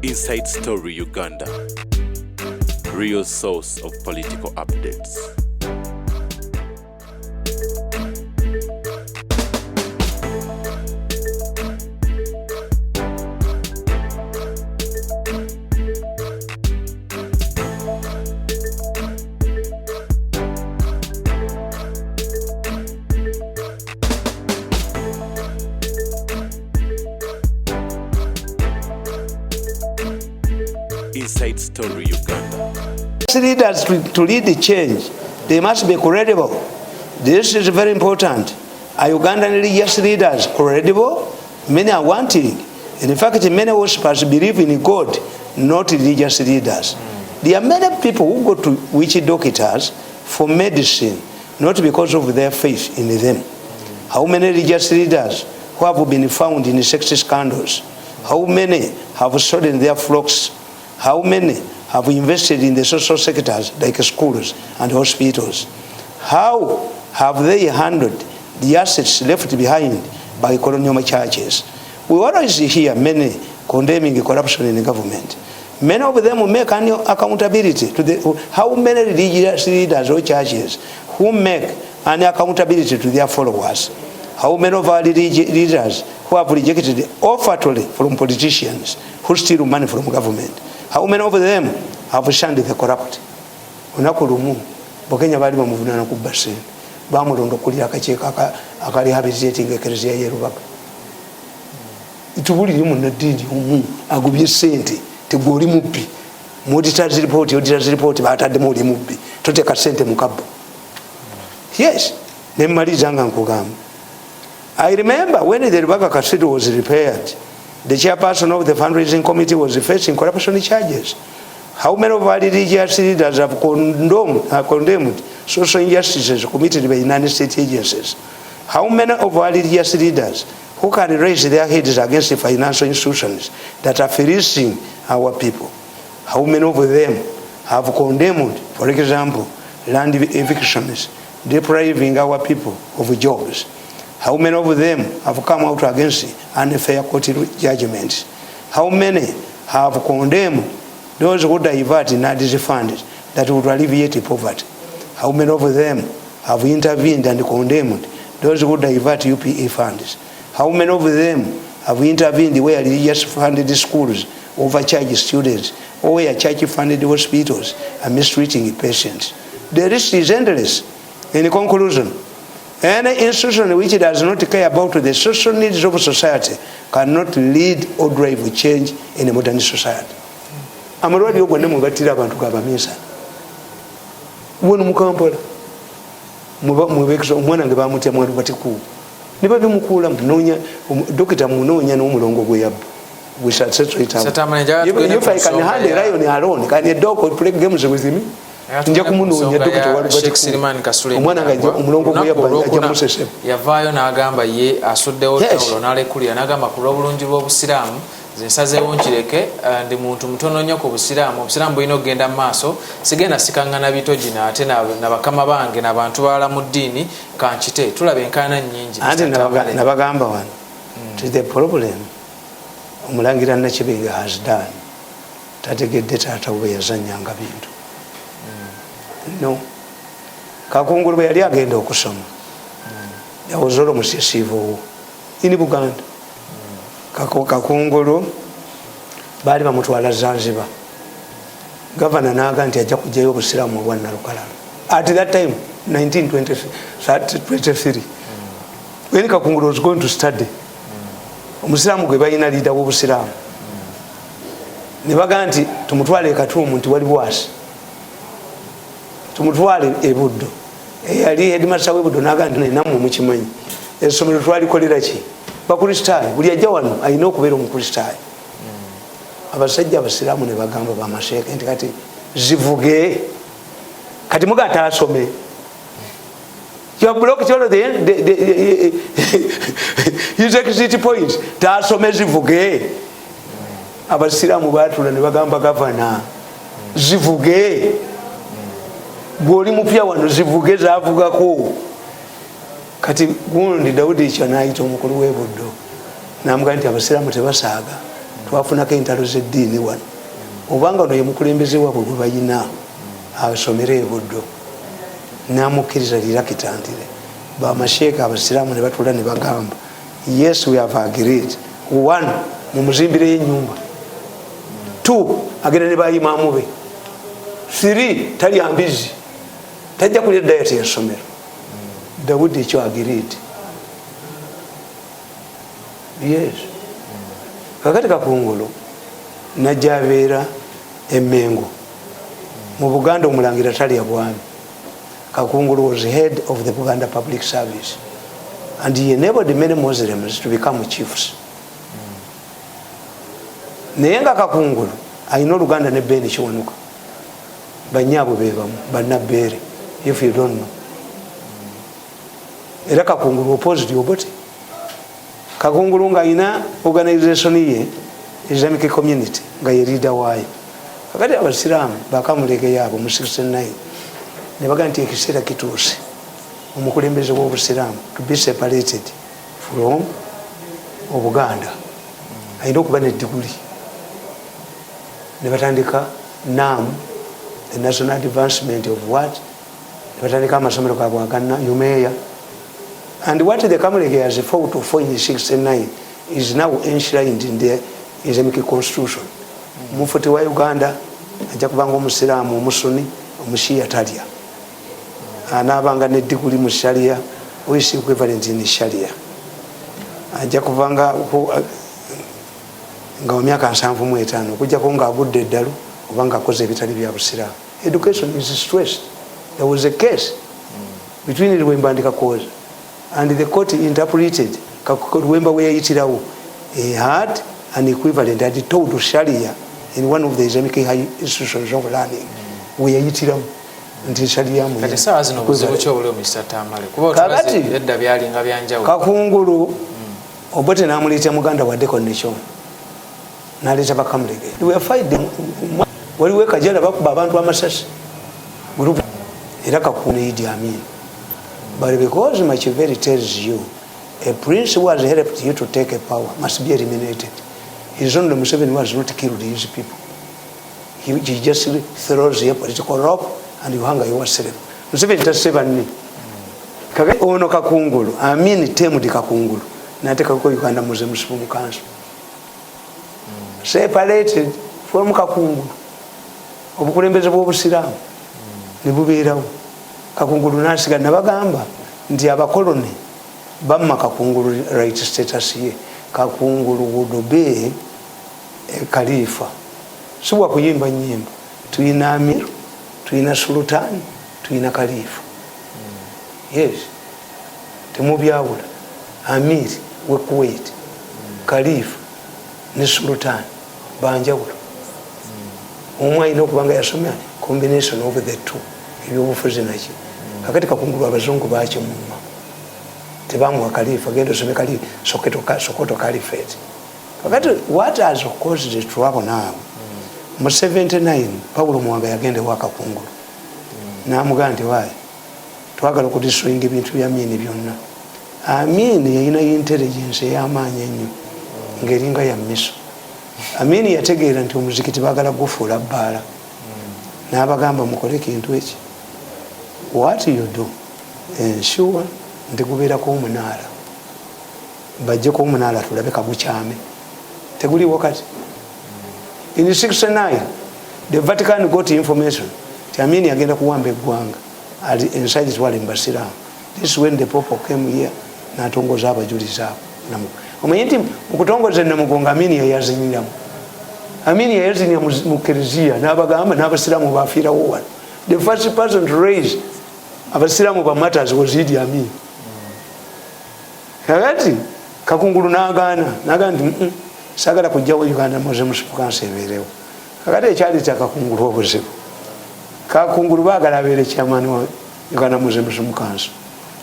Inside Story Uganda, real source of political updates. Inside Story Uganda. Leaders to lead the change, they must be credible. This is very important. Are Ugandan religious leaders credible? Many are wanting. In fact, many worshippers believe in God, not religious leaders. There are many people who go to witch doctors for medicine, not because of their faith in them. How many religious leaders who have been found in sex scandals? How many have sold their flocks? How many have invested in the social sectors like schools and hospitals? How have they handled the assets left behind by colonial churches? We always hear many condemning corruption in the government. Many of them make an accountability to the, how many religious leaders or churches who make an accountability to their followers? How many of our religious leaders who have rejected offertly from politicians who steal money from government? How many of them have shunned the corrupt? Unakulumu, Bokenya bali bamuvunana kubba sente. Bamulondo kulira akacheeka akali habitating ekereziya y'Erubaga. Itubuliri munna dindi umu agubye sente tegoli mubbi. Auditors report batadde mu mubbi. Toteka sente mu kabbo. Yes, nemmaliza nga nkugamba. I remember when the Rubaga Cathedral was repaired, the chairperson of the fundraising committee was facing corruption charges. How many of our religious leaders have condemned social injustices committed by United States agencies? How many of our religious leaders who can raise their heads against the financial institutions that are fleecing our people? How many of them have condemned, for example, land evictions, depriving our people of jobs? How many of them have come out against unfair court judgments? How many have condemned those who divert NADS funds that would alleviate poverty? How many of them have intervened and condemned those who divert UPE funds? How many of them have intervened where religious funded schools overcharge students or where church funded hospitals are mistreating patients? The list is endless. In conclusion, any institution which does not care about the social needs of society cannot lead or drive change in a modern society. Amalwali ogwonna mugatira abantu gabamisa. Wono mukampala. Mubekisa omwana nge bamutya mwana batiku. Niba bimukula munonya dokita munonya n'omulongo gwe yabba. We shall settle it out. Even if I can hand a lion alone, can a dog or play games with him? Nja kumunonya dokita wali batiku. Omwana nga omulongo gwe yabba ajja musese. Yavaayo n'agamba ye asuddewo tawulo n'alekulira n'agamba ku lw'obulungi bw'obusiraamu zensazeewo nkireke ndi muntu mutono nnyo ku busiraamu. Obusiraamu bulina okugenda mu maaso, sigenda sikaŋŋana bitogi ate na bakama bange n'abantu balala mu ddiini kankite tulaba enkaana nnyingi. Anti nabagamba wano to the problem omulangira Nakibinge has done tategedde taata bwe yazannyanga bintu. No. Kakungulu bwe yali agenda okusoma. There was almost a civil war in Uganda. Kakungulu bali bamutwala Zanzibar. Governor n'aga nti ajja kujjayo obusiraamu obwa Nalukalala. At that time, 1923, when Kakungulu was going to study, omusiraamu gwe balina liida w'obusiraamu. Ne baga nti tumutwale Katuumu nti wali bwasi. Tumutwale e Buddo. Eyali headmaster w'e Buddo n'aga nti nammwe mukimanyi. Essomero twalikolera ki? Bakristaayo buli ajja wano alina okubeera omukristaayo. Abasajja abasiraamu ne bagamba bamasheeke nti kati zivuge kati muga ataasome. You have blocked all the his exit point. Taasome zivuge. Abasiraamu baatula ne bagamba gavana zivuge. Gwoli mupya wano zivuge zaavugako. Kati gundi Daudi kyanaayita omukulu w'e Buddo n'amugamba nti abasiraamu tebasaaga twafunako entalo z'eddiini wano obanga ono ye mukulembeze waabwe gwe bayina asomere ebuddo namukkiriza lirakitantire bamasheeka abasiraamu ne batula ne bagamba yes we have agreed. One, mumuzimbire enyumba. Two, agenda ne bayimaamu be. Three, tali ambizi tajja kulya diet ya somero. Dawudi ekyo agreed. Yes. Kakati Kakungulu najja abeera Emmengo mu Buganda omulangira tali yabwami. Kakungulu was head of the Buganda Public Service and he enabled many Muslims to become chiefs. Naye nga Kakungulu alina Oluganda ne Beni Kiwanuka banyaabo bebamu bannabbeere if you don't know. Era Kakungulu opposed Obote. Kakungulu nga alina organization ye Islamic community nga ye leader waayo. Kakati abasiraamu bakamuleke yaabo mu 69 ne baga nti ekiseera kituuse omukulembeze w'obusiraamu to be separated from Obuganda. Alina okuba n'eddiguli. Ne batandika NAM, the National Advancement of what? Ne batandika amasomero gaabwe agana Umeya. And what the Kamuleke has fought for in 69 is now enshrined in the Islamic Constitution. Mufuti wa Uganda ajja kubanga omusiraamu omusuni omushiya talya. Anaabanga n'eddiguli mu sharia or is equivalent in sharia. Ajja kuvanga nga mu myaka 75 okujjako nga agudde eddalu oba nga akoze ebitali bya busiraamu. Education is stressed. There was a case between Luwemba and Kakoza and the court interpreted Luwemba where yayitirawo he had an equivalent had told sharia in one of the Islamic high institutions of learning where yayitirawo nti sharia mu kati sawa zino buzibu kyo buli Mr. Tamale kuba otubaze edda byalinga byanjawulo. Kakungulu Obote n'amuleeta muganda wa deconnection n'aleeta Bakamuleke. We were fighting. Waliwo ekajala bakuba abantu amasasi group era Kakungulu Idi Amin. But because Makerere tells you a prince who has helped you to take a power must be eliminated. His own Museveni was not killed his people. He just throws a political rope and you hang yourself. Museveni taseva nni. Kakati ono Kakungulu Amin temu di Kakungulu n'ateeka ko Uganda Muslim Council. Separated from Kakungulu. Obukulembeze bw'obusiraamu ne bubeerawo. Kakungulu n'asigala ne bagamba nti abakoloni bamma Kakungulu right status ye. Kakungulu would be a Khalifa. So wa kuyimba nyimbo. Tuyina Amir, tuyina Sultan, tuyina Khalifa. Yes. Temubyawula. Amir we Kuwait. Khalifa ne Sultan banjawulo. Omwe alina okubanga yasomya combination of the two. Ebyobufuzi nakyo. Kakati Kakungulu abazungu bakyemuma. Tebamuwa Khalifa genda osome Khalifa Sokoto Caliphate. Kakati what has caused the trouble now? Mu 79 Paulo Mwanga yagenda wa Kakungulu. N'amugamba nti waayi twagala okudiswinga ebintu bya Amini byonna. Amini yalina intelligence ey'amaanyi ennyo ng'eringa ya miso. Amini yategeera nti omuzikiti baagala gufuula bbaala. N'abagamba mukole kintu eki. What you do? Ensure nti gubeerako omunaala. Bajjeko omunaala tulabe kagukyame. Teguliwo kati. In 69, the Vatican got information. Amini agenda kuwamba eggwanga. Inside Twale Mbasiraamu. This is when the Pope came here n'atongoza abajulizi abo. Omanyi nti mukutongoza Namugongo Amini yayazinyiramu. Amini yayazinya mu Kereziya n'abagamba n'abasiraamu baafiirawo wano. The first person to raise abasiraamu ba matters was Idi Amin. Kakati Kakungulu n'agaana nti saagala kujjawo Uganda Muslim Council ebeerewo. Kakati ekyali kya Kakungulu obuzibu. Kakungulu baagala abeere chairman wa Uganda Muslim Council.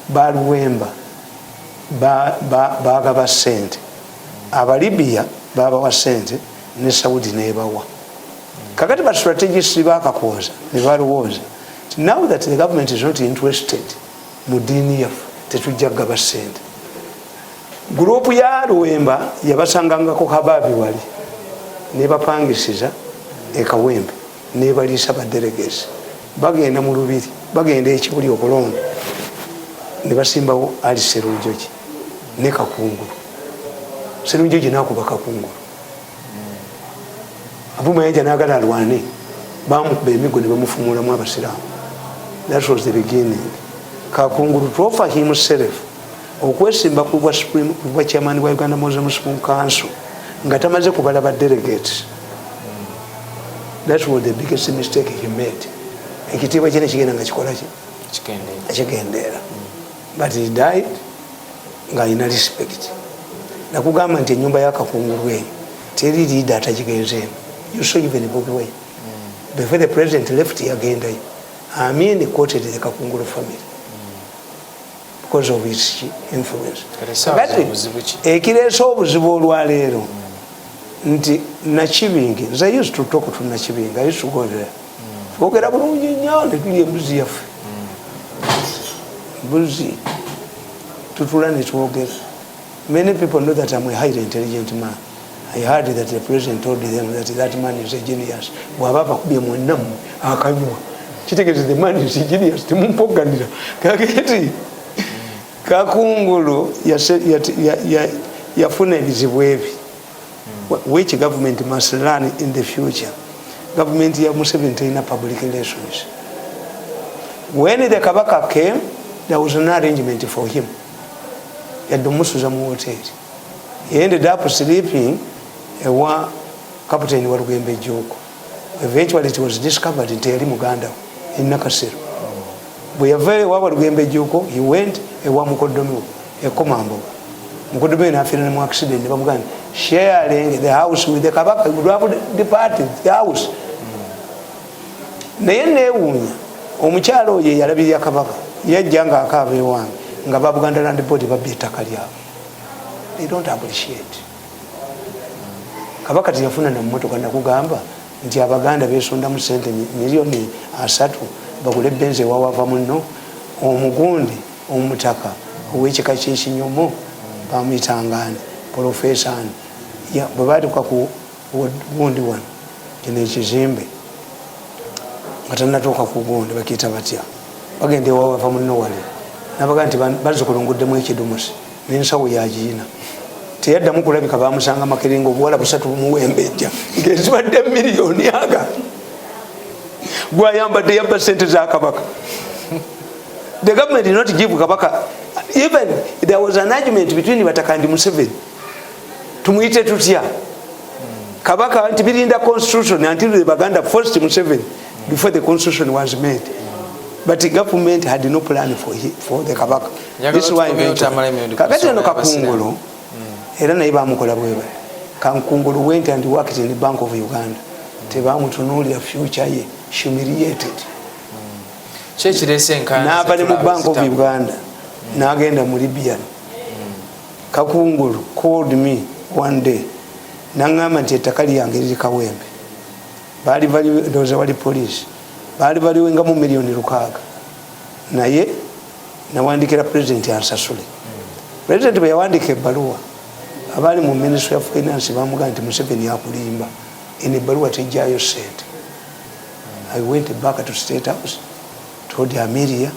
Baluwemba baagaba Sente. Abalibya babawa Sente ne Saudi neebawa. Kakati ba strategists baakakoza ne balowooza. Now that the government is not interested mu ddiini yaffe tetujja kugaba Sente. Gurupu ya Luwemba yabasangangako Kabaabi wali nebapangisiza ekawempe nebaliisa badelegates bagenda mu lubiri bagenda ekibuli okulonda nebasimbawo ali Serunjogi ne Kakungulu. Serunjogi nakuba Kakungulu Abumayanja nagala alwane bamukuba emigo ne bamufumulamu abasiraamu. That was the beginning. Kakungulu to offer himself okwesimba ku bwa chairman wa Uganda Muslim Council nga tamaze kubala ba delegates. That was the biggest mistake he made. Ekitiibwa kye kigenda nga kikola kikendeera. But he died nga alina respect. Nakugamba nti ennyumba ya Kakungulu eyo teri leader atagigenzeemu. You saw even Bobi Wine. Before the president left yagendayo. Amin quoted the Kakungulu family because of his influence. Ekireesa obuzibu olwaleero nti Nakibingi, I used to talk to Nakibingi, I used to go there. Twogera bulungi nnyo ne tuli embuzi yaffe. Mbuzi tutula ne twogera. Many people know that I'm a highly intelligent man. I heard that the president told them that man is a genius. Bw'aba bakubye mwennamu akanywa. Kitegeeza the man is a genius. Temumpoganira. Kakati Kakungulu yafuna ebizibu ebi. Which government must learn in the future. Government ya Museveni terina public relations. When the Kabaka came, there was an arrangement for him. Yadumusuza mu hotel. He ended up sleeping ewa Captain wa Lugembe Joko. Eventually it was discovered in Teri Muganda in Nakasero. Bwe yava wa Lugembe Joko, he went ewa Mukodomi ekomambo. Mukodomi n'afiira mu accident ne bamugamba sharing the house with the Kabaka. He would have departed the house. Naye neewuunya omukyalo oyo yalabirira Kabaka yajja nga akaaba ewange nga ba Buganda Land Board babba ettaka lyabwe. They don't appreciate. Kabaka teyafuna na mmotoka nakugamba nti Abaganda beesonda mu sente miliyoni 3 bagule benze wawava muno omugundi omutaka ow'ekika ky'ekinyomo bamuyitangane Professor bwe baatuuka ku gundi wano kino ekizimbe nga tannatuuka ku gundi bakiyita batya bagenda ewawava muno wale nabaga nti bazikulunguddemu ekidumusi n'ensawo yagiyina teyaddamu kulabika bamusanga Makerere obuwala 3 bumuwembejja ng'ezibadde miliyoni aga gwayambadde yabba sente za Kabaka. The government did not give Kabaka. Even there was an argument between Bataka and Museveni. Tumuyite tutya Kabaka nti birinda constitution until the Baganda forced Museveni before the constitution was made. But the government had no plan for the Kabaka. This is why kakati no Kakungulu era naye bamukola bweba. Kakungulu went and worked in the Bank of Uganda. Tebamutunuulira future ye, humiliated. N'ava ne mu Bank of Uganda n'agenda mu Libya. Kakungulu called me one day n'angamba nti ettaka lyange liri Kawempe. Baali ndowooza wali poliisi. Baali baliwenga mu miliyoni 600. Naye nawandikira president ansasule. President bwe yawandika ebbaluwa abaali mu Ministry of Finance bamugamba nti Museveni yakulimba. In ebbaluwa tejjaayo sente. I went back to State House, told Amelia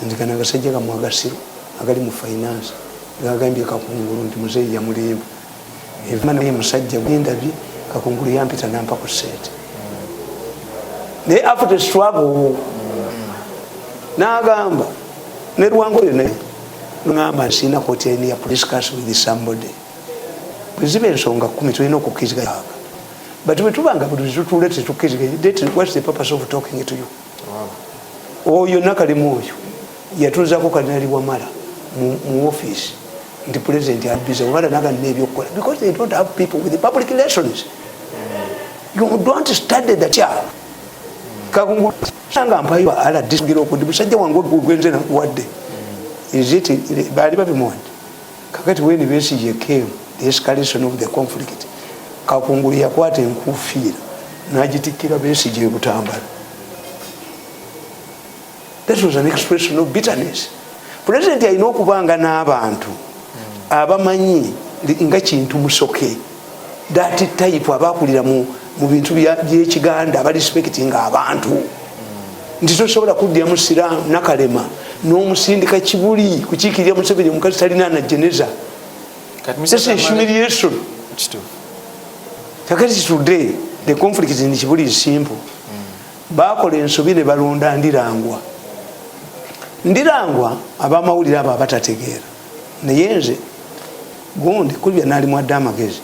nzigana agasajja gamwagasiro agali mu finance gagambye Kakungulu nti muzeeyi yamulimba. Evumana naye musajja bwendabye Kakungulu yampita nampa ku sente. Naye after the struggle n'agamba ne Lwango yonna ngamba sina koteeni ya discuss with somebody. Bwe ziba ensonga 10 tulina okukkiriza. But we tubanga buli tutulete tukkiriza. What's the purpose of talking to you? Oyo nakalimu oyo yatuzaako kanali wamala mu office nti president abize wala naga nebyokukola because they don't have people with the public relations. You don't study the chair. Kakungulu sanga mpayo ala disgiro okundi musajja wangu ogwenze na kuwadde. Is it bali babimwandi? Kakati when the Besigye came, the escalation of the conflict, Kakungulu yakwata enkufiira n'agitikkira Besigye Butambala. That was an expression of bitterness. President alina okubanga n'abantu abamanyi nga kintu musoke that type abakulira mu bintu by'ekiganda abarespectinga abantu nti tosobola kuddira musiraamu nakalema n'omusindika kibuli kukiikirira Museveni omukazi talina anajeneza. This is humiliation. Kakati today the conflict in Kibuli is simple. Bakola ensobi ne balonda Ndirangwa abamawulire abo abatategeera naye nze gundi kuli byanali mu adda amagezi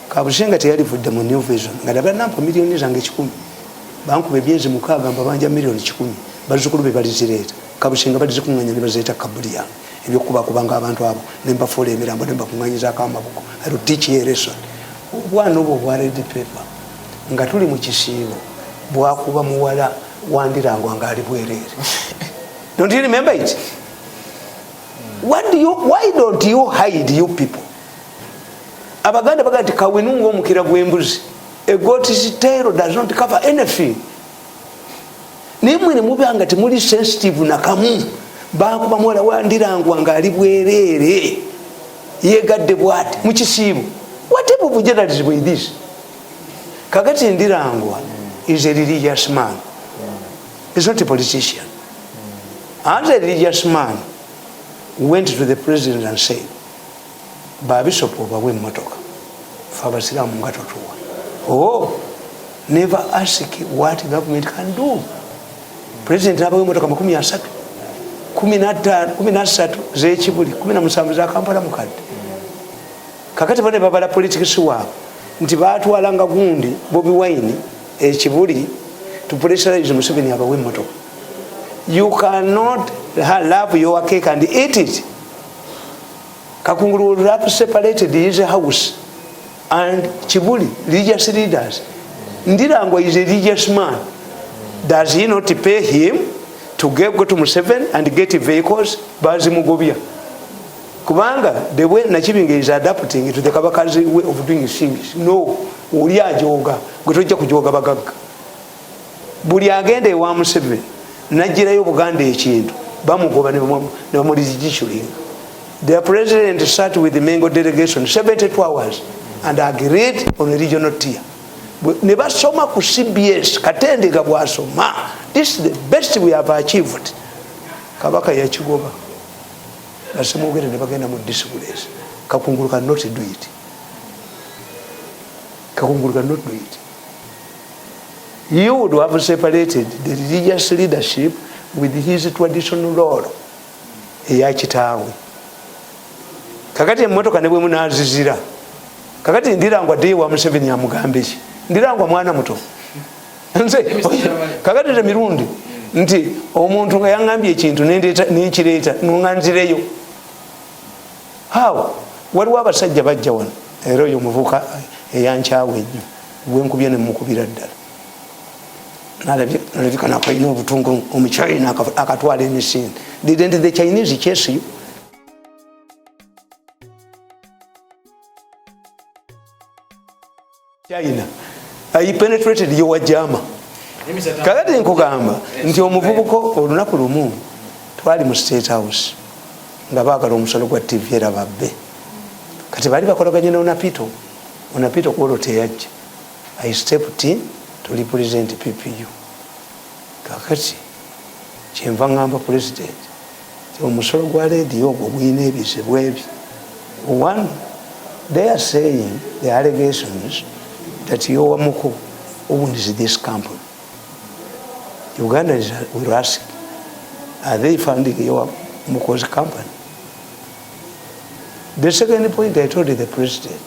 Kabusenga teyalivudde mu New Vision nga dabanampa miliyoni zange 10 bankuba ebyezi 6 mbabanja miliyoni 10 bazukulu be balizireeta Kabusenga balizikunganya ne bazeeta kabuli yange ebyokubakubanga abantu abo ne mbafuula emirambo ne mbakunganyizaako amabuko I will teach you a lesson. Obwana obwo bwa red paper nga tuli mu kisiibo bwakuba muwala wandirangwa nga ali bwereere. Don't you remember it? Why don't you hide, you people? Abaganda bagati kawenungo mukira gwembuzi. A goat's tail does not cover anything. Nimwe ne mubanga temuli sensitive na kamu. Bakuba muwala wandirangwa nga ali bwereere. Yegadde bwati mu kisiibo. What type of journalism is this? Kakati Ndirangwa is a religious man. He's not a politician. As a religious man went to the president and said, Babisop obawe motoka. Fabasiramu ngatotuwa. Oh, never ask what government can do. President abawe motoka 13. 13 z'ekibuli 17 za Kampala mukadde. Kakati bane babala politics waabwe nti baatwalanga gundi Bobi Wine ekibuli to pressurize Museveni abawe motoka. You cannot love your cake and eat it. Kakungulu rap separated his house and Kibuli, religious leaders. Ndirangwa is a religious man. Does he not pay him to go to Museveni and get vehicles? Bazimugobia. Kubanga, the way Nachibinga is adapting to the Kabaka's way of doing things. No, Uria Joga, Gotoja Kujoga Bagag. Buria agende wa Museveni. Najirayo Buganda ekintu bamugoba ne bamulizigishulinga. The president sat with the Mengo delegation 72 hours and agreed on a regional tier. Ne basoma ku CBS katendeka bwasoma. This is the best we have achieved. Kabaka yakigoba. Basemugere ne bagenda mu disgrace. Kakungulu cannot do it. Kakungulu cannot do it. You would have separated the religious leadership with his traditional role. Eyakitawe. Kakati emotoka ne bwe munazizira. Kakati Ndirangwa dde wa Museveni amugambe ki? Ndirangwa mwana muto. Nze kakati te Mirundi nti omuntu nga yangambye ekintu n'ekireeta n'onganzireyo. How? Waliwo abasajja bajja wano era oyo muvuka eyankyawe ennyo bwenkubye ne mukubira ddala. Nalabika nakalina obutungu omuchina akatwala emisinde. Didn't the Chinese chase you? China. I penetrated your Jama. Kakati nkugamba nti omuvubuko olunaku lumu twali mu State House nga baagala omusolo gwa TV era babbe. Kati bali bakolaganye n'Onapito kwolwo teyajja. I stepped in to represent PPU. Kakati kyenva ngamba president omusolo gwa radio ogwo guyina ebizibu ebyo. One, they are saying the allegations that Yowamuko owns this company. Uganda will ask, are they funding Yowamuko's company? The second point I told the president,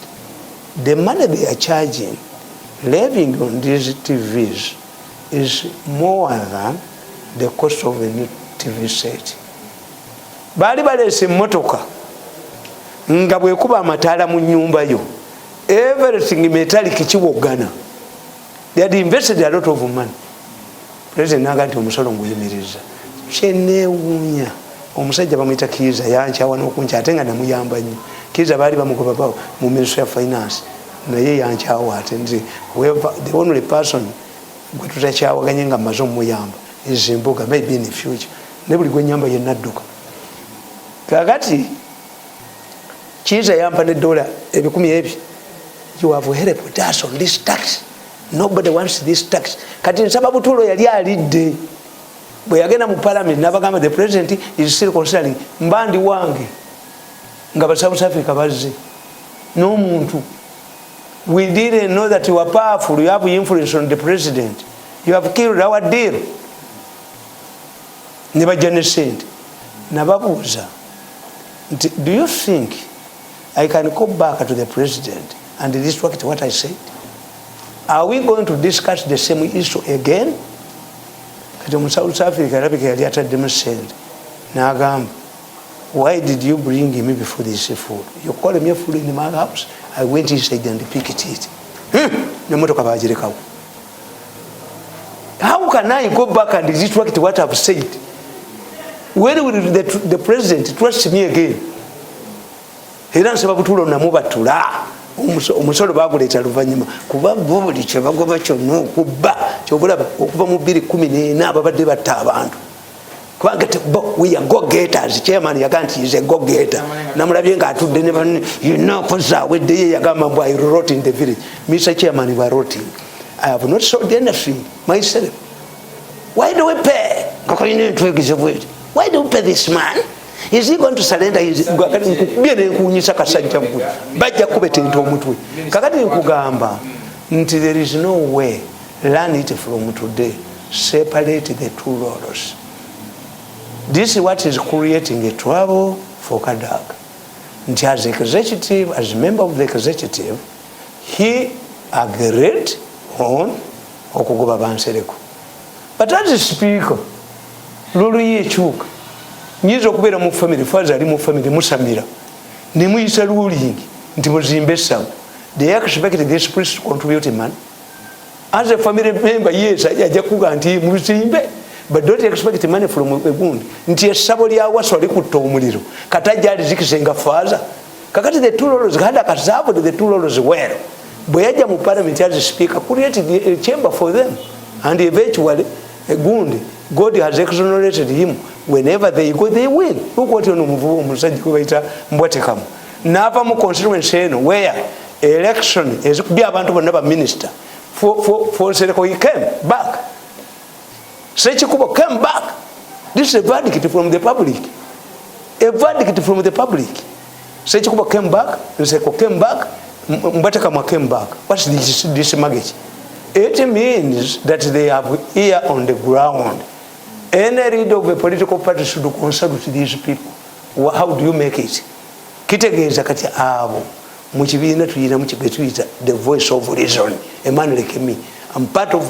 the money they are charging living on these TVs is more than the cost of a new TV set. Bali balese motoka nga bwekuba amataala mu nyumba yo, everything metallic kiwogana. They had invested a lot of money. President nagati omusolo nguyimiriza. Kyenewunya omusajja bamuyita Kiza yankyawa n'okunca ate nga namuyamba nnyo. Kiza baali bamugoba bawo mu Ministry of Finance. Naye yankyawa ate nze the only person gwe tutakyawaganye nga mmaze omuyamba is Mbuga, maybe in the future. Ne buli gwe nyamba yenna adduka. Kakati Kiza yampa ne $10,000 you have helped us on this tax. Nobody wants this tax. Kati nsaba Butuulo yali alidde bwe yagenda mu parliament n'abagamba the president is still considering mbandi wange nga ba South Africa bazze n'omuntu. We didn't know that you are powerful, you have influence on the president. You have killed our deal. Ne bajja ne Sente nababuuza nti do you think I can go back to the president and retract what I said? Are we going to discuss the same issue again? Kati mu South Africa alabika yali ataddemu Sente n'agamba, why did you bring me before this food? You called me a fool in my house. I went inside and picked it. Nemotoka bagirekawo. How can I go back and retract what I've said? When will the president trust me again? Era nsaba Butuulo namubatula omusolo baguleeta luvannyuma kuba bo buli kye bagoba kyonna okubba kyobulaba okuva mu 2014 ababadde batta abantu kubanga we are go getters. Chairman yaga nti is a go getter namulabye nga atudde ne banne koza weddeyo yagamba mbu I wrote in the village. Mr. Chairman, you are rotting. I have not sold anything myself. Why do we pay? Why do we pay this man? Is he going to surrender his bajja kubetenta omutwe kakati nkugamba nti there is no way. Learn it from today. Separate the two roles. This is what is creating a trouble for Kabaka. Nti as executive, as member of the executive, he agreed on okugoba Bansereko. But as a speaker, lulu yekyuka nyiza okubeera mu family faza ali mu family musamira ne muyisa ruling nti muzimbe essawa. They expect this priest to contribute man. As a family member, yes, ajja kuga nti muzimbe, but don't expect money from a wound. Nti essabo lyawaswa likutta omuliro katajja alizikisenga faza. Kakati the two roles had a kasabo the two roles well. Bwe yajja mu parliament as a speaker created a chamber for them, and eventually a wound. God has exonerated him. Whenever they go, they win. Look what you know, Mbwetekamu. Nava mu constituency eno where election is be abantu bonna minister for Sereko, he came back. Sechikubo came back. This is a verdict from the public. A verdict from the public. Sechikubo came back, Sereko came back, Mbwetekamu came back. What's this maggot? It means that they have ear on the ground. Any leader of a political party should consult these people. How do you make it? Kitegeeza kati abo mu kibiina tuyina mu kibetuyita the voice of reason. A man like me, I'm part of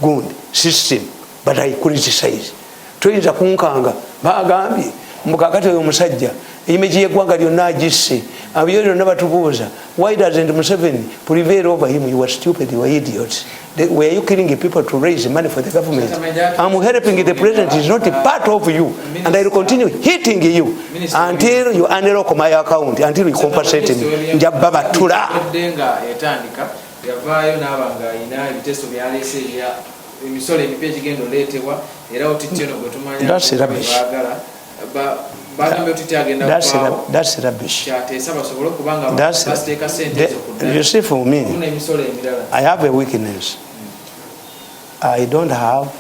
good system, but I criticize. Tuyinza kunkanga bagambye mukakati oyo musajja image yeggwanga lyonna agisse abyo byonna batubuuza, why doesn't Museveni prevail over him? You were stupid, you were idiots. Were you killing people to raise money for the government? I'm helping the president, is not a part of you, and I will continue hitting you until you unlock my account, until you compensate me. Njababatula. That's rubbish. That's rubbish. You see, for me, I have a weakness. I don't have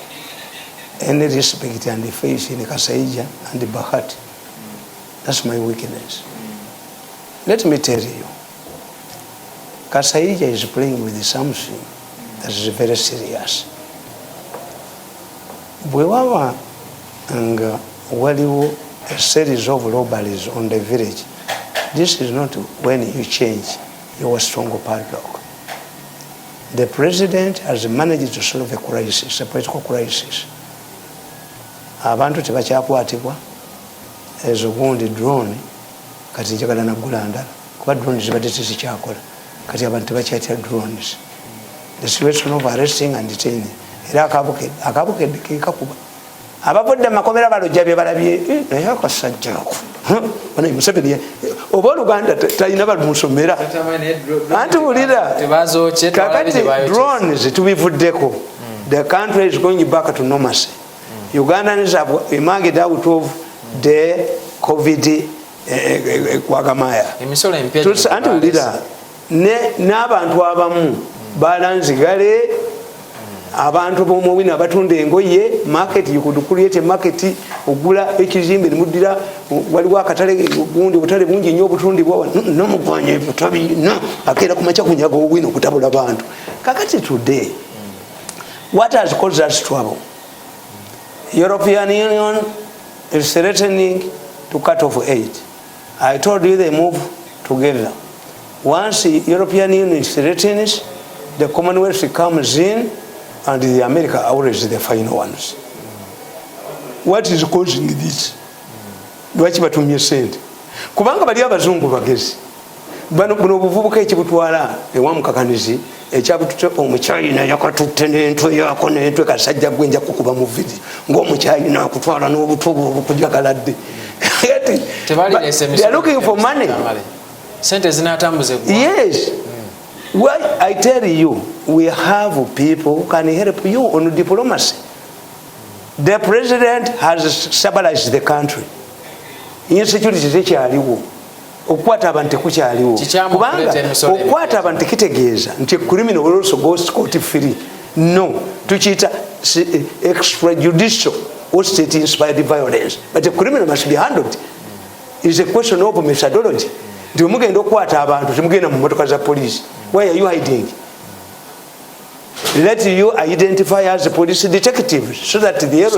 any respect and faith in Kasaija and the Bahati. That's my weakness. Let me tell you, Kasaija is playing with something that is very serious. Bwewawa and waliwo a series of robberies on the village. This is not when you change your strong padlock. The president has managed to solve a crisis, a political crisis. Abantu tebakyakwatibwa ezogundi drone kati njagala naggula ndala kuba drone zibadde tezikyakola kati abantu tebakyatya drones. The situation of arresting and detaining era akabukedde kekakuba abavudde makomera balojja bye balabye naye akasajja ako bana Museveni oba Uganda talina bamusomera anti bulira kakati drones tubivuddeko. The country is going back to normalcy. Ugandans have emerged out of the COVID kwagamaya anti bulira n'abantu abamu balanzigale abantu b'omuwina abatunda engoye market, you could create a market, ogula ekizimbe nimudira waliwo akatale gundi obutale bungi nnyo obutundibwa nomugwanya ebutabi no akeera kumacha kunyaga owino okutabula bantu. Kakati today what has caused us trouble? European Union is threatening to cut off aid. I told you they move together. Once the European Union threatens, the Commonwealth comes in, and the America always the final ones. What is causing this? Lwaki batumye sente? Kubanga bali abazungu bagezi. Buno obuvubuka ekibutwala ewamukakanizi ekyabutute omukyayina yakatutte n'entwe yako n'entwe kasajja gwenja kukuba mu vidi ng'omukyayina akutwala n'obutubu obukujagaladde. They are looking for money. Sente zinatambuze. Yes. Why I tell you, we have people who can help you on diplomacy. The president has stabilized the country. Insecurity tekyaliwo. Okwata abantu tekukyaliwo. Kubanga okwata abantu kitegeeza nti criminal will also go scot free. No, tukiyita extrajudicial or state inspired violence. But the criminal must be handled. It's a question of methodology. Nti mugenda okwata abantu temugenda mu motoka za police. Why are you hiding? Let you identify as a police detective so that the hero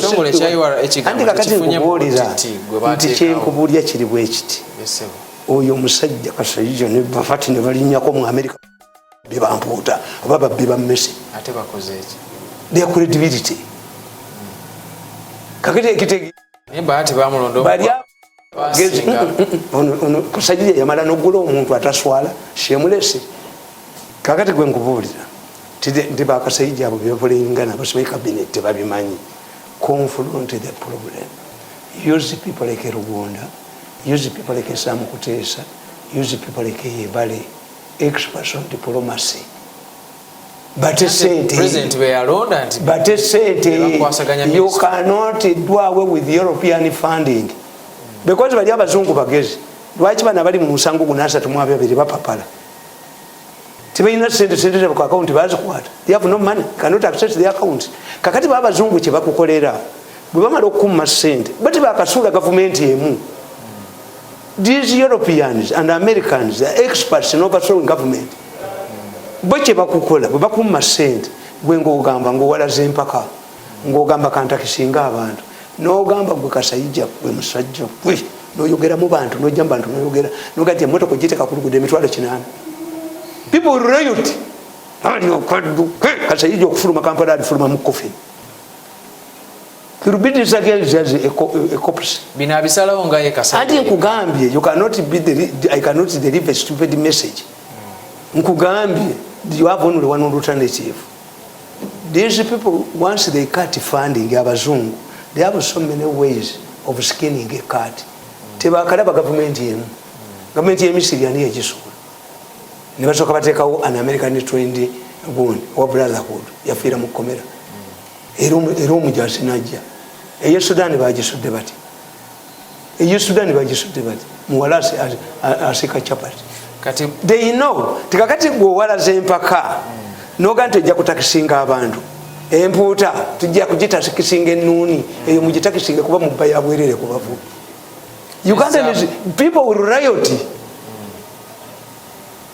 andi kakati nkubuulira nti kyenkubulya kiri bwe kiti oyo omusajja kasaijo ne bafati ne balinnyako mu America bebampuuta oba babbi bammese ate bakoze eki their credibility kakati ekitegi naye baati bamulondo ono kasaijo yamala n'oggula omuntu ataswala shemulese. Kakati gwe nkubuulira nti bakasajja abo bebapulingana basibe cabinet tebabimanyi. Confront the problem. Use people like Rugunda, use people like Sam Kutesa, use people like Eyaba, experts on diplomacy. But Sente, you cannot do away with European funding. Because bali abazungu bagezi. Lwaki bana bali mu musango gunasa tumwabe babiri bapapala. Tibayina sente ku account bazikwata. They have no money, cannot access their accounts. Kakati babazungu kye bakukolera bwe bamala okumma sente bati bakasuula government emu. These Europeans and Americans, they are experts in overthrowing government. Bwe bakukola bwe bakumma sente gwe ng'ogamba ng'owalaze empaka ng'ogamba kantakisinga abantu n'ogamba gwe kasayija gwe musajja gwe n'oyogera mu bantu n'ojja mu bantu n'oyogera n'ogati emmotoka ogiteeka ku luguudo emitwalo 8. People riot. Kasayija okufuluma Kampala alifuluma mu coffin. Kirubidis against a corpse. Bina bisalawo nga ye Kasayija. Andi nkugambye you cannot I cannot deliver a stupid message. Nkugambye you have only one alternative. These people once they cut funding abazungu they have so many ways of skinning a cat. Tebakalaba government yemu. Government yemu siriani egisula. Nibasoka batekawo an American trained gun or brotherhood yafiira mu komera. Era omujasi najja. Eyo Sudan bagisudde bati. Muwalasi asika chapati. Kati they know tikakati gwewalaze empaka noga nti ojja kutakisinga abantu empuuta tujja kugitakisinga ennuuni eyo mugitakisinga kuba mubba ya bwerere ku bavubi. Uganda people will riot.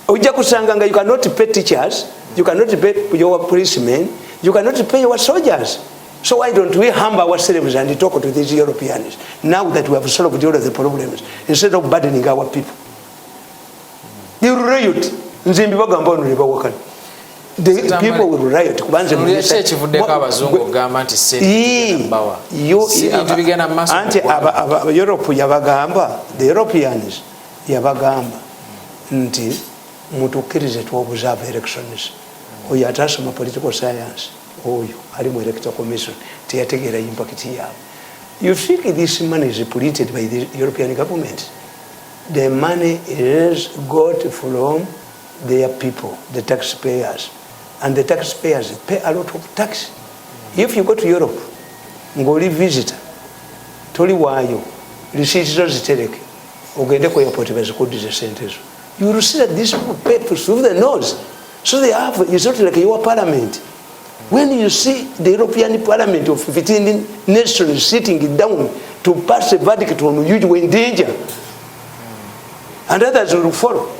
Ojja kusanga nga you cannot pay teachers, you cannot pay your policemen, you cannot pay your soldiers. So why don't we humble ourselves and talk to these Europeans now that we have solved all of the problems instead of burdening our people? You riot. Nzimbi bagamba ono ne bawakana. The people will riot. Kubanze mu ekivudde abazungu gamba nti sente mbawa. Anti Europe yabagamba, the Europeans yabagamba nti mutukirize to observe elections. Oyo atasoma political science. Oyo ali mu electoral commission teyategeera impact yaabwe. You think this money is polluted by the European government? The money is got from their people, the taxpayers, and the taxpayers pay a lot of tax. If you go to Europe, ngoli visitor, toli waayo, receipts zitereke, ogende ku airport bazikudize sente zo. you will see that these people through the nose. So they have, it's not like your parliament. When you see the European Parliament of 15 nations sitting down to pass a verdict on you, you are in danger. And others will follow.